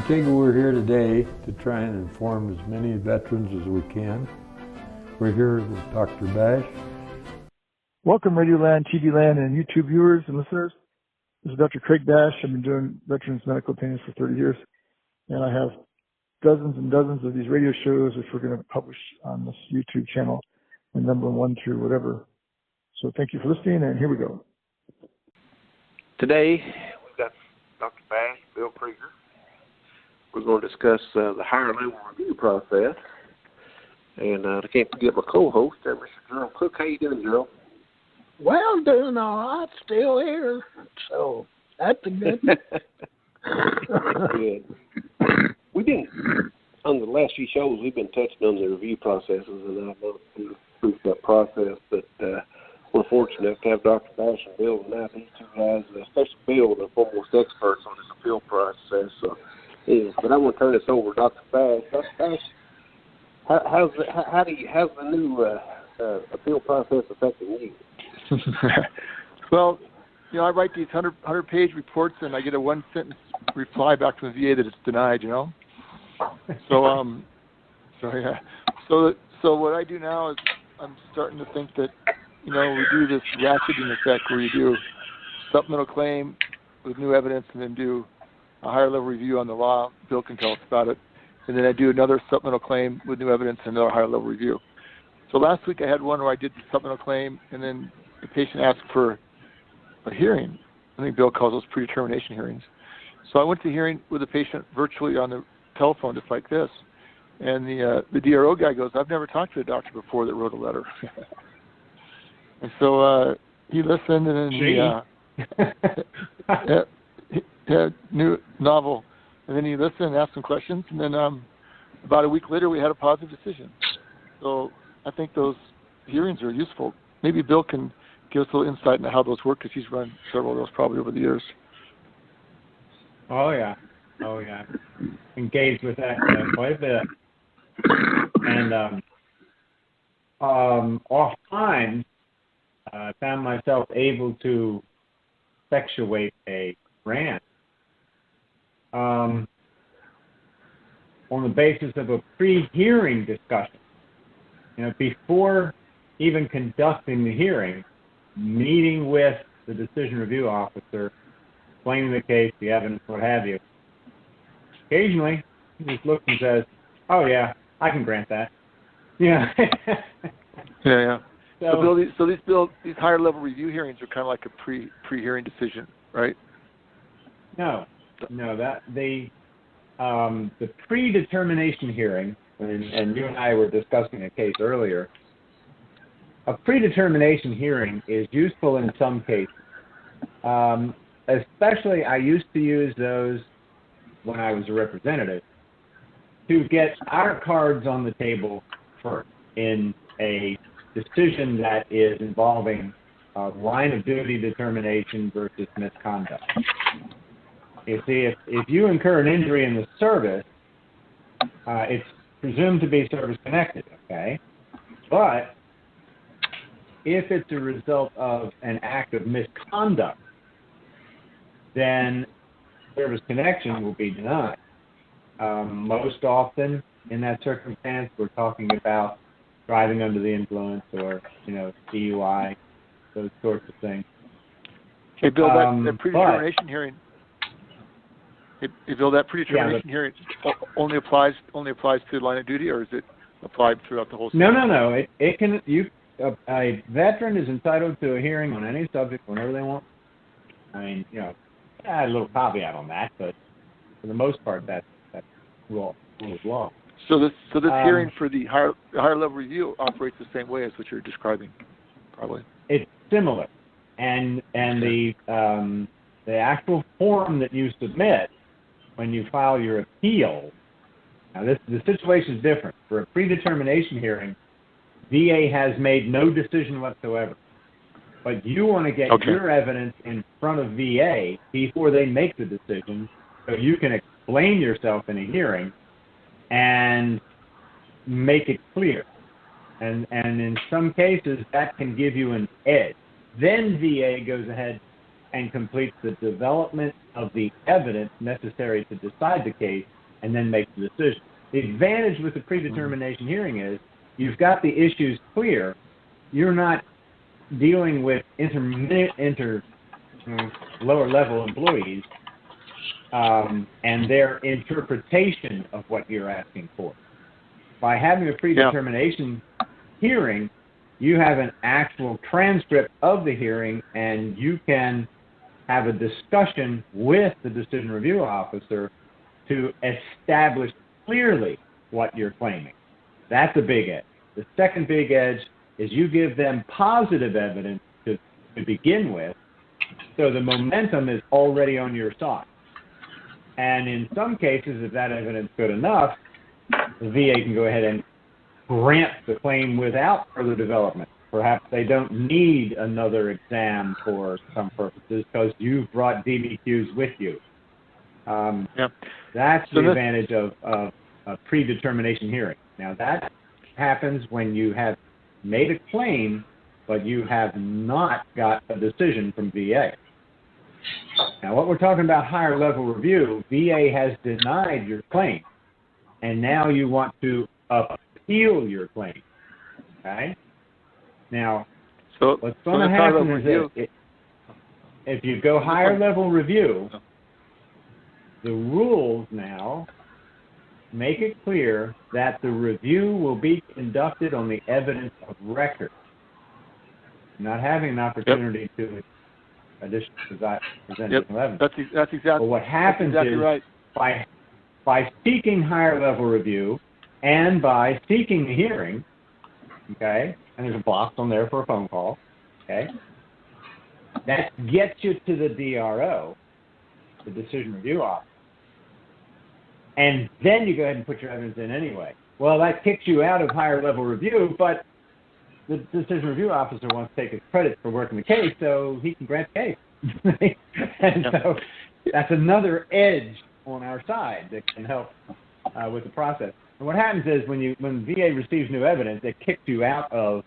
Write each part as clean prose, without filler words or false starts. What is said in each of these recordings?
think we're here today to try and inform as many veterans as we can. We're here with Dr. Bash. Welcome, Radio Land, TV Land, and YouTube viewers and listeners. This is Dr. Craig Bash. I've been doing veterans medical opinions for 30 years, and I have dozens and dozens of these radio shows which we're going to publish on this YouTube channel, and number 1 through whatever. So thank you for listening, and here we go. Today, we've got Dr. Bash, Bill Creager. We're going to discuss the higher level review process. And I can't forget my co-host, Mr. Gerald Cook. How you doing, Gerald? Well, doing all right, still here. So that's a good. Good. We've been, on the last few shows, we've been touching on the review processes, and I'd love to prove that process. But we're fortunate to have Dr. Bash and Bill tonight. These two guys, especially Bill, the foremost experts on this appeal process. So, yeah, but I'm going to turn this over to Dr. Bash. Dr. Bash, how's the new appeal process affecting you? Well, you know, I write these 100-page reports, and I get a one-sentence reply back from the VA that it's denied. You know, so yeah. So what I do now is I'm starting to think that, you know, we do this ratcheting effect where you do supplemental claim with new evidence, and then do a higher level review on the law. Bill can tell us about it. And then I do another supplemental claim with new evidence and another higher level review. So last week I had one where I did the supplemental claim, and then the patient asked for a hearing. I think Bill calls those predetermination hearings. So I went to hearing with the patient virtually on the telephone, just like this. And the DRO guy goes, "I've never talked to a doctor before that wrote a letter." And so he listened, and then he new novel. And then he listened and asked some questions, and then about a week later we had a positive decision. So I think those hearings are useful. Maybe Bill can give us a little insight into how those work, because he's run several of those probably over the years. Oh yeah. Engaged with that quite a bit. And oftentimes I found myself able to effectuate a grant on the basis of a pre-hearing discussion. You know, before even conducting the hearing, meeting with the decision review officer, explaining the case, the evidence, what have you. Occasionally, he just looks and says, "Oh yeah, I can grant that." Yeah. Yeah. So Bill, these higher level review hearings are kind of like a pre-hearing decision, right? No, that the predetermination hearing, and you and I were discussing a case earlier. A predetermination hearing is useful in some cases. Especially, I used to use those when I was a representative to get our cards on the table first in a decision that is involving line of duty determination versus misconduct. You see, if you incur an injury in the service, it's presumed to be service-connected, okay? But if it's a result of an act of misconduct, then service connection will be denied. Most often, in that circumstance, we're talking about driving under the influence or, DUI, those sorts of things. Hey, Bill, that predetermination hearing. Hey, Bill, that predetermination hearing only applies to line of duty, or is it applied throughout the whole system? No. It can. A veteran is entitled to a hearing on any subject whenever they want. I mean, I had a little caveat on that, but for the most part, that's rule of law. So this hearing for the higher level review operates the same way as what you're describing, probably. It's similar, and the actual form that you submit when you file your appeal. Now, the situation is different. For a predetermination hearing, VA has made no decision whatsoever. But you want to get your evidence in front of VA before they make the decision, so you can explain yourself in a hearing and make it clear. And in some cases, that can give you an edge. Then VA goes ahead and completes the development of the evidence necessary to decide the case and then make the decision. The advantage with the predetermination hearing is you've got the issues clear. You're not dealing with lower level employees and their interpretation of what you're asking for. By having a predetermination hearing, you have an actual transcript of the hearing, and you can have a discussion with the decision review officer to establish clearly what you're claiming. That's a big edge. The second big edge is you give them positive evidence to begin with, so the momentum is already on your side. And in some cases, if that evidence is good enough, the VA can go ahead and grant the claim without further development. Perhaps they don't need another exam for some purposes because you've brought DBQs with you. That's the advantage of a predetermination hearing. Now, that happens when you have made a claim, but you have not got a decision from VA. Now, what we're talking about higher level review, VA has denied your claim, and now you want to appeal your claim. Okay? Now, what's going to happen is that if you go higher level review, the rules now make it clear that the review will be conducted on the evidence of record, not having an opportunity to present additional evidence. That's exactly. But what happens is right. by seeking higher level review and by seeking the hearing, okay, and there's a box on there for a phone call, okay, that gets you to the DRO, the decision review office, and then you go ahead and put your evidence in anyway. Well, that kicks you out of higher level review, but the decision review officer wants to take his credit for working the case, so he can grant the case. And so that's another edge on our side that can help with the process. And what happens is when VA receives new evidence, it kicks you out of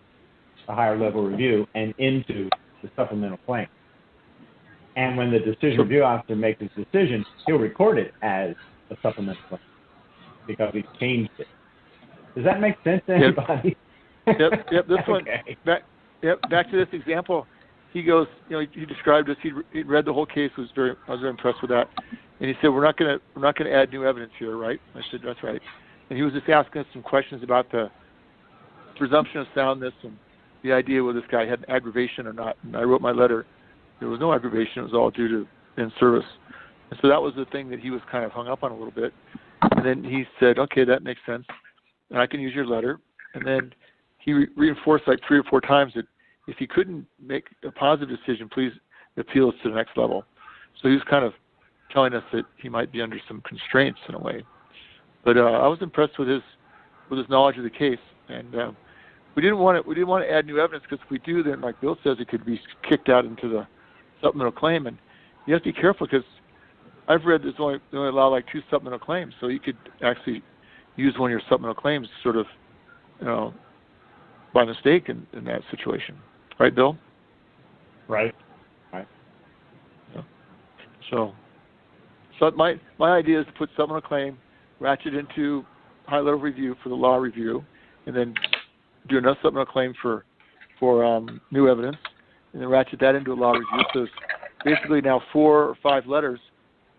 a higher level review and into the supplemental claim. And when the decision review officer makes his decision, he'll record it as a supplemental claim because he's changed it. Does that make sense to anybody? Yep. This one. Okay. Back to this example. He goes. He described this. He read the whole case. I was very impressed with that. And he said, "We're not going to add new evidence here, right?" I said, "That's right." And he was just asking us some questions about the presumption of soundness and the idea whether this guy had an aggravation or not. And I wrote my letter. There was no aggravation. It was all due to in service. And so that was the thing that he was kind of hung up on a little bit. And then he said, "Okay, that makes sense. And I can use your letter." And then he reinforced like 3 or 4 times that if he couldn't make a positive decision, please appeal us to the next level. So he was kind of telling us that he might be under some constraints in a way. But I was impressed with his knowledge of the case, and we didn't want to add new evidence because if we do, then like Bill says, it could be kicked out into the supplemental claim, and you have to be careful because I've read they only allow like 2 supplemental claims, so you could actually use one of your supplemental claims sort of, by mistake in that situation, right, Bill? Right. Yeah. So my idea is to put supplemental claim, ratchet into high-level review for the law review, and then do another supplemental claim for new evidence, and then ratchet that into a law review. So it's basically now 4 or 5 letters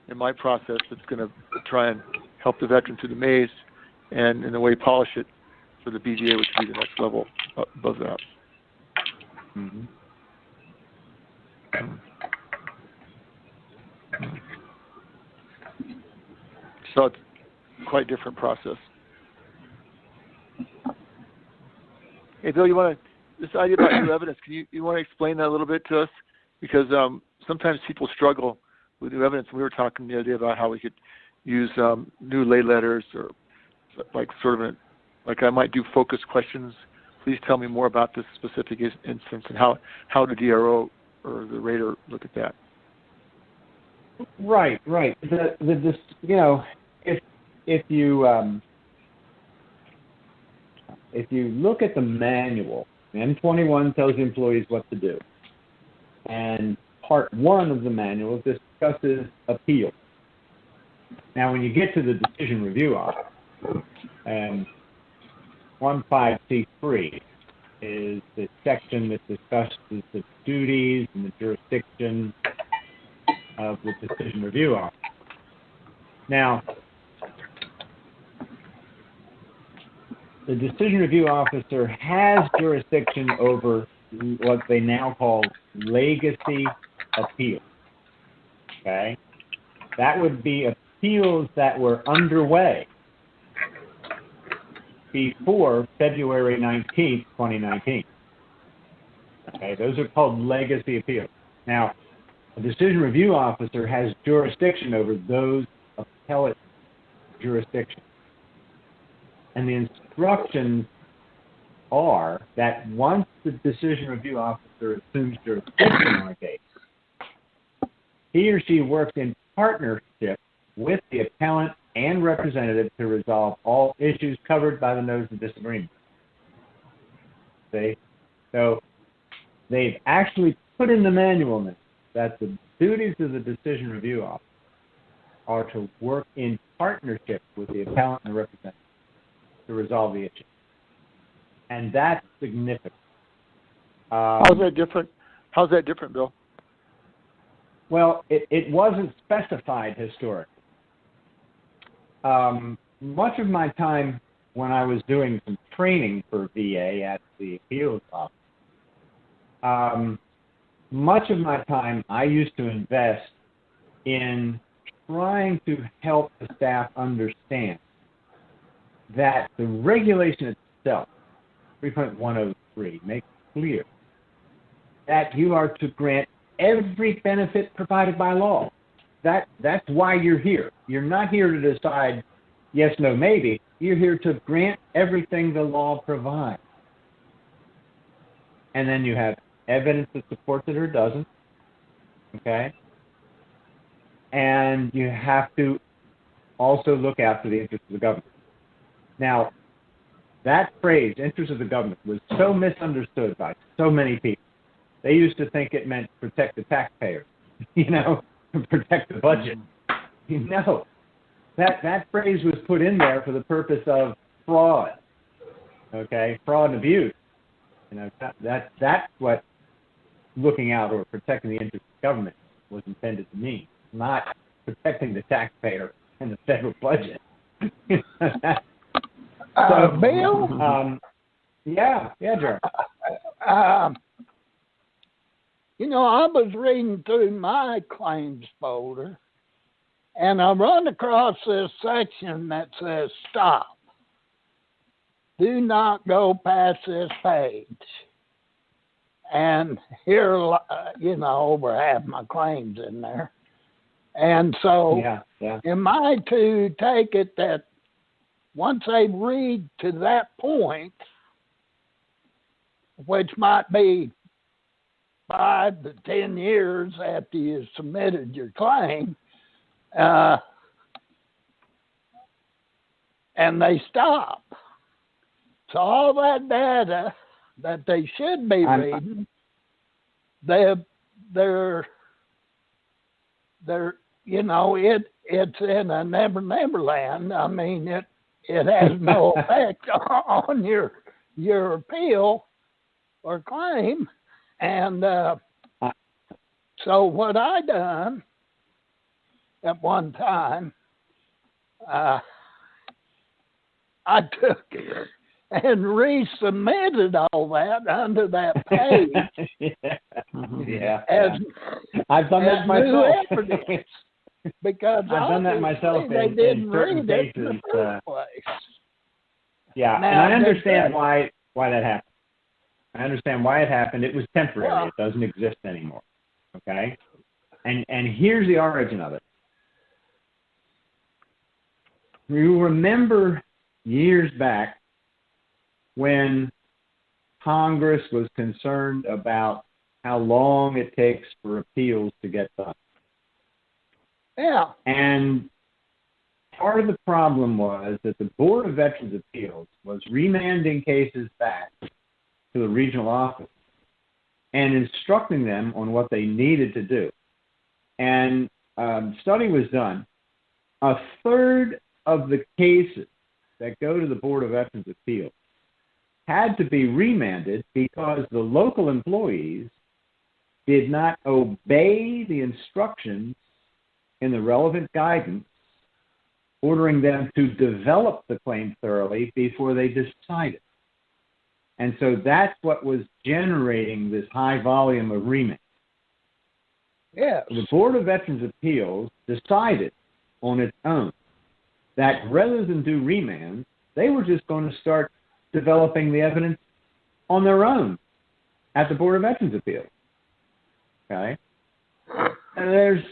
in my process that's going to try and help the veteran through the maze and in a way polish it for the BVA, which would be the next level above that. Mm-hmm. So it's quite a different process. Hey, Bill, this idea about new evidence, you want to explain that a little bit to us? Because sometimes people struggle with new evidence. We were talking the other day about how we could use new lay letters or like sort of like I might do focus questions. Please tell me more about this specific instance and how the DRO or the rater look at that. Right. If you look at the manual, M21 tells employees what to do, and Part 1 of the manual discusses appeal. Now, when you get to the decision review office, 15C3 is the section that discusses the duties and the jurisdiction of the decision review office. Now, the decision review officer has jurisdiction over what they now call legacy appeals. Okay? That would be appeals that were underway before February 19th, 2019. Okay, those are called legacy appeals. Now, a decision review officer has jurisdiction over those appellate jurisdictions. And the instructions are that once the decision review officer assumes jurisdiction on a case, he or she works in partnership with the appellant and representative to resolve all issues covered by the notice of disagreement. See? So they've actually put in the manual now that the duties of the decision review officer are to work in partnership with the appellant and the representative to resolve the issue. And that's significant. How's that different, Bill? Well, it wasn't specified historically. Much of my time when I was doing some training for VA at the appeals office, much of my time I used to invest in trying to help the staff understand that the regulation itself, 3.103, makes clear that you are to grant every benefit provided by law. That's why you're here. You're not here to decide yes, no, maybe. You're here to grant everything the law provides. And then you have evidence that supports it or doesn't. Okay? And you have to also look after the interests of the government. Now, that phrase, interests of the government, was so misunderstood by so many people. They used to think it meant protect the taxpayer, protect the budget. That phrase was put in there for the purpose of fraud, fraud and abuse. That's what looking out or protecting the interests of government was intended to mean, not protecting the taxpayer and the federal budget. Bill? Yeah, Jerry. I was reading through my claims folder, and I run across this section that says, stop. Do not go past this page. And here, over half my claims in there. And so, am I to take it that once they read to that point, which might be 5 to 10 years after you submitted your claim, and they stop. So all that data that they should be reading, it's in a never land. I mean, it has no effect on your appeal or claim. And so what I done at one time, I took it and resubmitted all that under that page. I've done that myself. Because I've done that myself they didn't certain read it cases. in the first place. Yeah, Now, and I understand why that happened. I understand why it happened. It was temporary. Well, it doesn't exist anymore. Okay? And here's the origin of it. You remember years back when Congress was concerned about how long it takes for appeals to get done. Yeah. And part of the problem was that the Board of Veterans Appeals was remanding cases back to the regional office and instructing them on what they needed to do. And study was done. A third of the cases that go to the Board of Veterans Appeals had to be remanded because the local employees did not obey the instructions in the relevant guidance, ordering them to develop the claim thoroughly before they decided. And so that's what was generating this high volume of remands. Yes. The Board of Veterans Appeals decided on its own that rather than do remands, they were just going to start developing the evidence on their own at the Board of Veterans Appeals. Okay? And there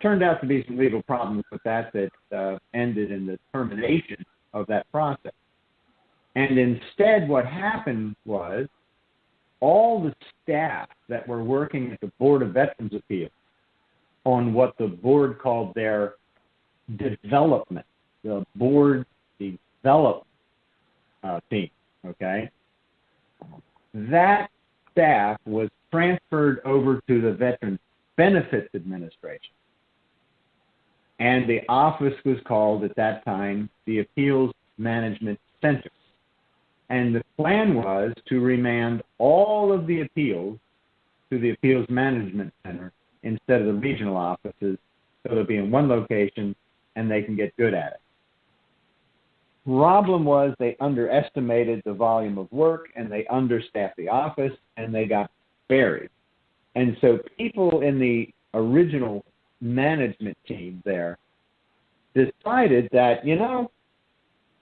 turned out to be some legal problems with that ended in the termination of that process. And instead, what happened was all the staff that were working at the Board of Veterans Appeals on what the board called their development, the board development team, okay? That staff was transferred over to the Veterans Benefits Administration. And the office was called at that time the Appeals Management Center. And the plan was to remand all of the appeals to the Appeals Management Center instead of the regional offices, so they'll be in one location and they can get good at it. Problem was they underestimated the volume of work and they understaffed the office and they got buried. And so people in the original management team there decided that,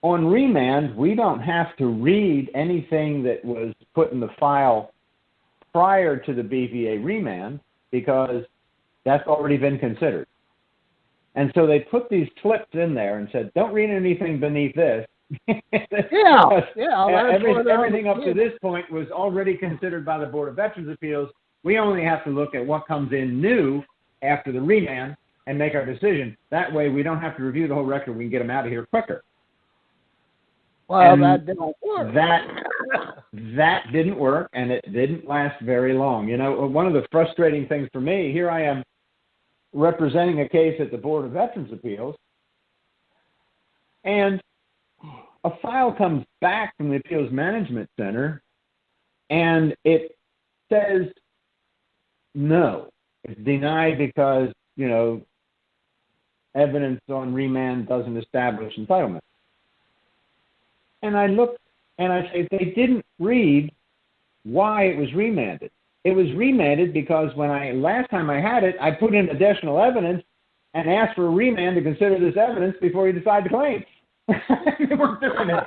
on remand, we don't have to read anything that was put in the file prior to the BVA remand because that's already been considered. And so they put these clips in there and said, don't read anything beneath this. Everything up to this point was already considered by the Board of Veterans Appeals. We only have to look at what comes in new after the remand and make our decision. That way we don't have to review the whole record. We can get them out of here quicker. Well, and that didn't work. That didn't work, and it didn't last very long. One of the frustrating things for me, here I am representing a case at the Board of Veterans Appeals, and a file comes back from the Appeals Management Center, and it says no. It's denied because, evidence on remand doesn't establish entitlement. And I look and I say, they didn't read why it was remanded. It was remanded because last time I had it, I put in additional evidence and asked for a remand to consider this evidence before you decide to claim. They weren't doing it.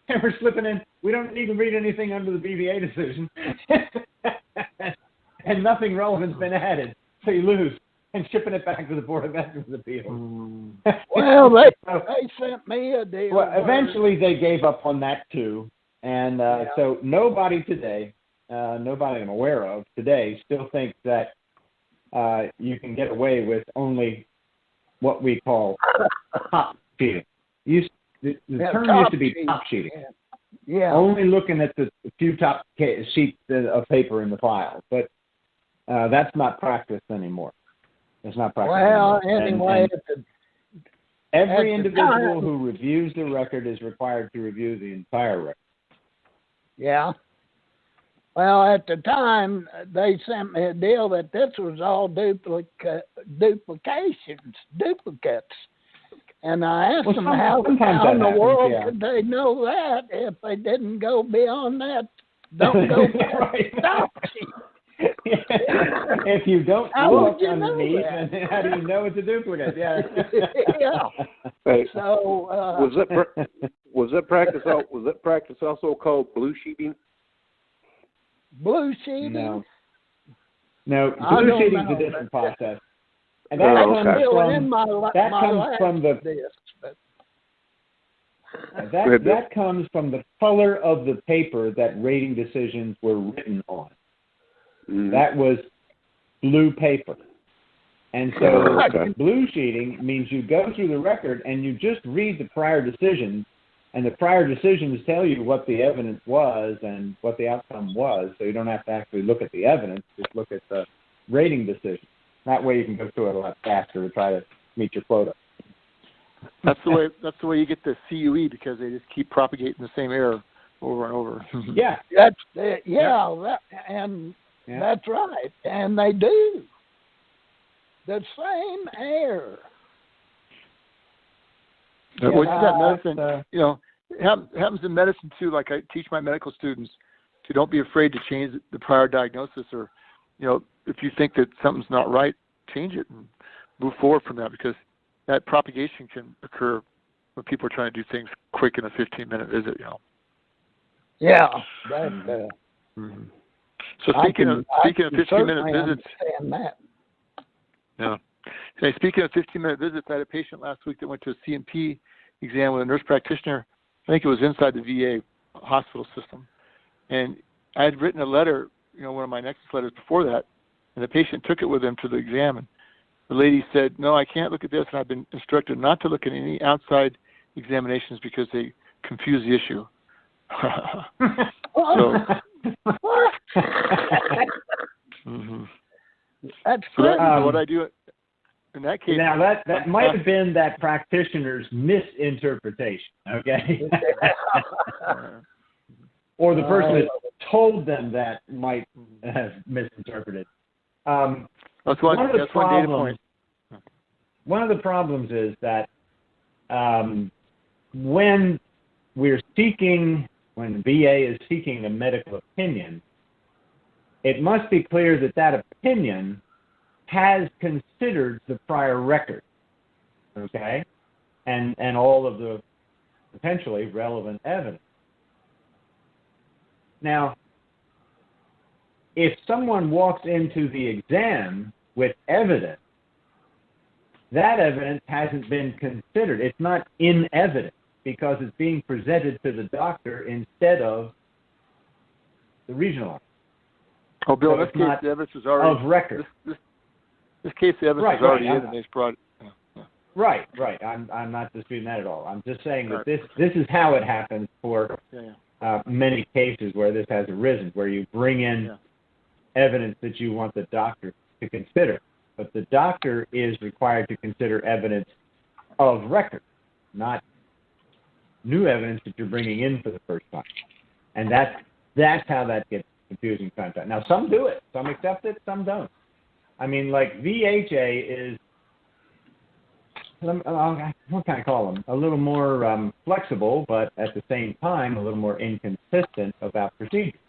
They were slipping in. We don't need to read anything under the BVA decision. And nothing relevant's been added. So you lose. And shipping it back to the Board of Veterans Appeals. Well, they sent me a deal. Well, eventually they gave up on that too. And so nobody today, nobody I'm aware of today, still thinks that you can get away with only what we call top cheating. The term used to be top cheating. Yeah. Only looking at the few top sheets of paper in the file. But that's not practiced anymore. It's not practiced Well, anymore. anyway, Every individual who reviews the record is required to review the entire record. Yeah. Well, at the time, they sent me a deal that this was all duplicates. And I asked them how in the world could they know that if they didn't go beyond that? Don't go beyond stop sheet. If you don't look underneath, then how do you know it's a duplicate? Yeah. Yeah. Hey, So was that practice also called blue sheeting? Blue sheeting? No, blue sheeting is a different process. And that comes from the color of the paper that rating decisions were written on. Mm-hmm. That was blue paper. And so blue sheeting means you go through the record and you just read the prior decisions And the prior decisions tell you what the evidence was and what the outcome was, so you don't have to actually look at the evidence, just look at the rating decision. That way you can go through it a lot faster to try to meet your quota. That's the way you get the CUE, because they just keep propagating the same error over and over. Yeah. That's that's right, and they do the same error. Well, that medicine, it happens in medicine too. Like I teach my medical students to don't be afraid to change the prior diagnosis, or, if you think that something's not right, change it and move forward from that, because that propagation can occur when people are trying to do things quick in a 15-minute visit. Yeah. So speaking of 15-minute visits, that. yeah. Hey, speaking of 15-minute visits, I had a patient last week that went to a C&P exam with a nurse practitioner. I think it was inside the VA hospital system. And I had written a letter, one of my Nexus letters before that, and the patient took it with him to the exam. And the lady said, "No, I can't look at this, and I've been instructed not to look at any outside examinations because they confuse the issue." That's so great. what I do in that case. Now that might have been that practitioner's misinterpretation, okay? Or the person that told them that might have misinterpreted. That's one data point. One of the problems is that when the VA is seeking a medical opinion, it must be clear that that opinion has considered the prior record, okay, and all of the potentially relevant evidence. Now, if someone walks into the exam with evidence, that evidence hasn't been considered. It's not in evidence because it's being presented to the doctor instead of the regional office. Oh, Bill, So in this it's case, not the evidence is already of record. This case, the evidence is already in, and they've brought it. Right. I'm not disputing that at all. I'm just saying that this is how it happens for many cases where this has arisen, where you bring in evidence that you want the doctor to consider. But the doctor is required to consider evidence of record, not new evidence that you're bringing in for the first time. And that's how that gets confusing sometimes. Now, some do it. Some accept it. Some don't. I mean, like VHA is, what can I call them? A little more flexible, but at the same time, a little more inconsistent about procedures.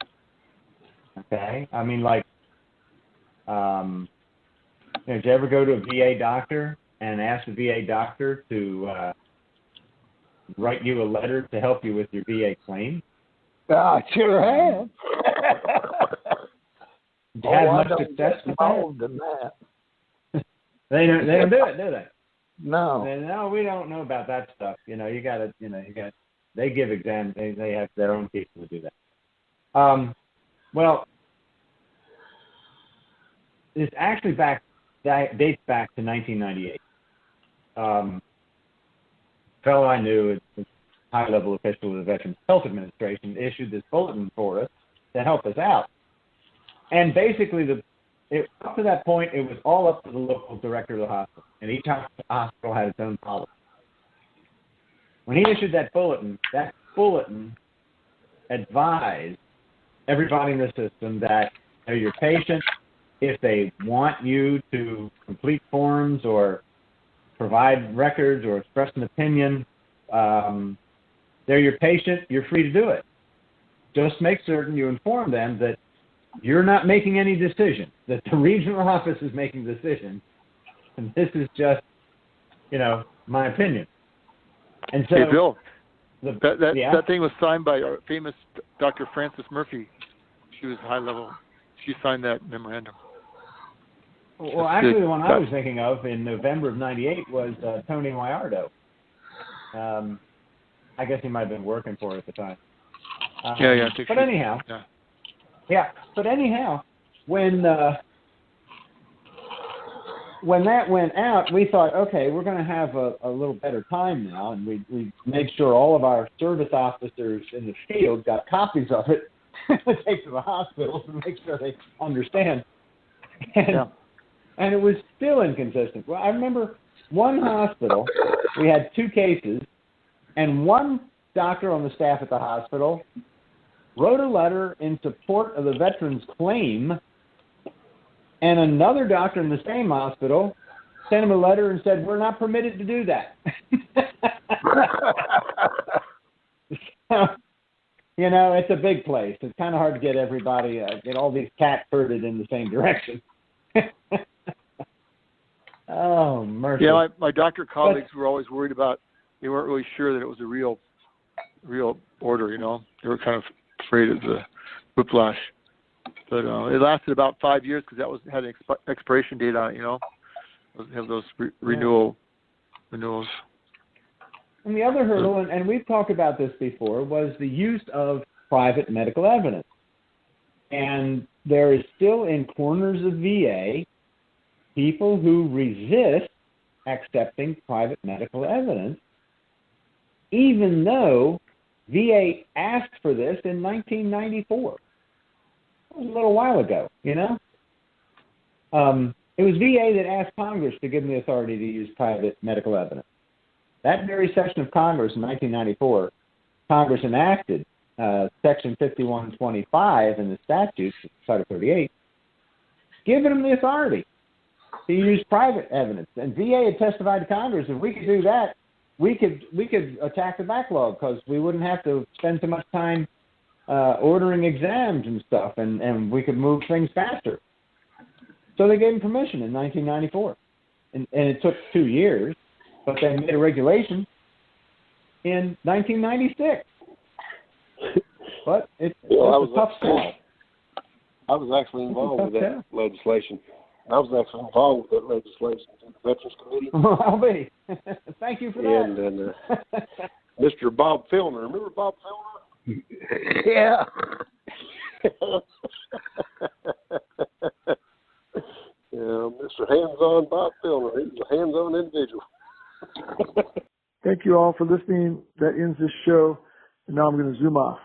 Okay? I mean, like, did you ever go to a VA doctor and ask the VA doctor to write you a letter to help you with your VA claim? I sure have. Did you have much success with that? They don't do it, do they? No. No, we don't know about that stuff. They give exams. They have their own people to do that. Well, it's actually dates back to 1998. Fellow I knew, a high-level official of the Veterans Health Administration, issued this bulletin for us to help us out. And basically, up to that point, it was all up to the local director of the hospital, and each hospital had its own policy. When he issued that bulletin advised everybody in the system that your patient, if they want you to complete forms or provide records or express an opinion, they're your patient, you're free to do it. Just make certain you inform them that you're not making any decision, that the regional office is making decisions, and this is just, my opinion. And so, hey, Bill, that thing was signed by our famous Dr. Frances Murphy. She was high level. She signed that memorandum. Well, actually, the one I was thinking of in November of '98 was Tony Mayardo. I guess he might have been working for it at the time. But anyhow, when when that went out, we thought, okay, we're going to have a little better time now, and we made sure all of our service officers in the field got copies of it to take to the hospitals and make sure they understand. And it was still inconsistent. Well, I remember one hospital, we had 2 cases, and one doctor on the staff at the hospital wrote a letter in support of the veteran's claim, and another doctor in the same hospital sent him a letter and said, we're not permitted to do that. So, you know, it's a big place. It's kind of hard to get everybody, get all these cats herded in the same direction. Oh, mercy. Yeah, my doctor colleagues were always worried about, they weren't really sure that it was a real order, you know. They were kind of afraid of the whiplash. But it lasted about 5 years because that had an expiration date on it, you know. Have those renewals. And the other hurdle, and we've talked about this before, was the use of private medical evidence. And there is still in corners of VA people who resist accepting private medical evidence, even though VA asked for this in 1994. It was a little while ago, you know. It was VA that asked Congress to give them the authority to use private medical evidence. That very session of Congress in 1994, Congress enacted Section 5125 in the statute, Title 38, giving them the authority to use private evidence. And VA had testified to Congress, if we could do that, we could attack the backlog because we wouldn't have to spend so much time ordering exams and stuff, and we could move things faster. So they gave them permission in 1994. And it took 2 years, but they made a regulation in 1996. But it's a tough sell. I was actually involved with that legislation. I was actually involved with that legislation in the Veterans Committee. Well, I'll be. Thank you for that. And Mr. Bob Filner. Remember Bob Filner? Yeah. Yeah, Mr. Hands-On Bob Filner. He's a hands-on individual. Thank you all for listening. That ends this show. And now I'm going to zoom off.